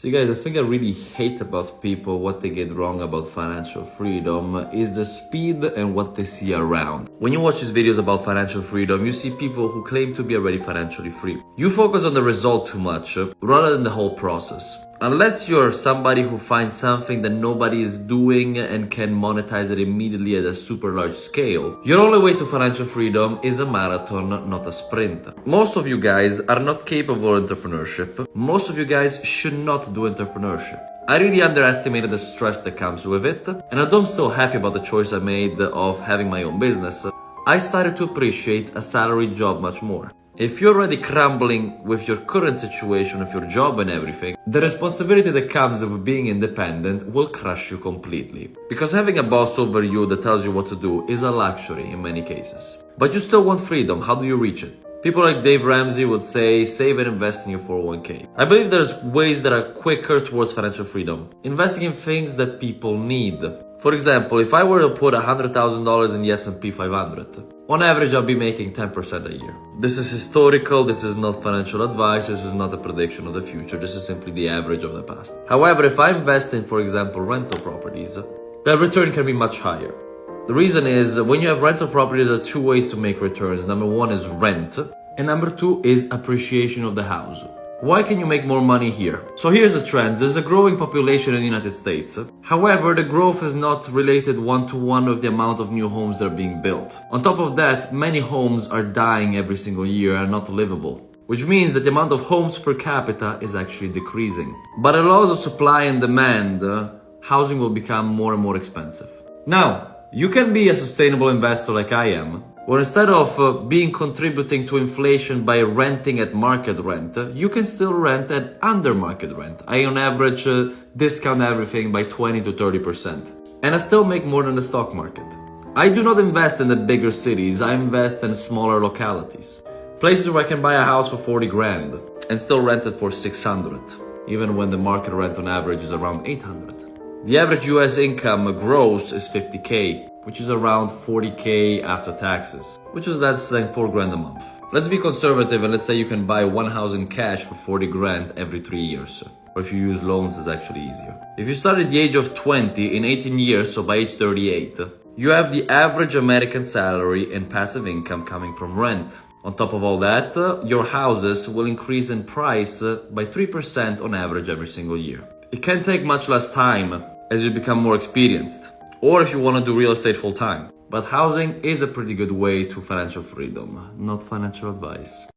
So you guys, the thing I really hate about people, what they get wrong about financial freedom, is the speed and what they see around. When you watch these videos about financial freedom, you see people who claim to be already financially free. You focus on the result too much, rather than the whole process. Unless you're somebody who finds something that nobody is doing and can monetize it immediately at a super large scale, your only way to financial freedom is a marathon, not a sprint. Most of you guys are not capable of entrepreneurship. Most of you guys should not do entrepreneurship. I really underestimated the stress that comes with it, and although I'm so happy about the choice I made of having my own business, I started to appreciate a salaried job much more. If you're already crumbling with your current situation, with your job and everything, the responsibility that comes with being independent will crush you completely. Because having a boss over you that tells you what to do is a luxury in many cases. But you still want freedom. How do you reach it? People like Dave Ramsey would say, save and invest in your 401k. I believe there's ways that are quicker towards financial freedom. Investing in things that people need. For example, if I were to put $100,000 in the S&P 500, on average I'll be making 10% a year. This is historical, this is not financial advice, this is not a prediction of the future, this is simply the average of the past. However, if I invest in, for example, rental properties, the return can be much higher. The reason is, when you have rental properties, there are two ways to make returns. Number one is rent, and number two is appreciation of the house. Why can you make more money here? So here's the trend. There's a growing population in the United States. However, the growth is not related one-to-one with the amount of new homes that are being built. On top of that, many homes are dying every single year and not livable, which means that the amount of homes per capita is actually decreasing. But at laws of supply and demand, housing will become more and more expensive. Now, you can be a sustainable investor like I am, or instead of being contributing to inflation by renting at market rent, you can still rent at under market rent. I on average discount everything by 20 to 30%. And I still make more than the stock market. I do not invest in the bigger cities, I invest in smaller localities. Places where I can buy a house for 40 grand and still rent it for 600, even when the market rent on average is around 800. The average US income gross is 50K, which is around 40K after taxes, which is less than 4 grand a month. Let's be conservative and let's say you can buy one house in cash for 40 grand every 3 years. Or if you use loans, it's actually easier. If you start at the age of 20, in 18 years, so by age 38, you have the average American salary and passive income coming from rent. On top of all that, your houses will increase in price by 3% on average every single year. It can take much less time as you become more experienced, or if you want to do real estate full time. But housing is a pretty good way to financial freedom, not financial advice.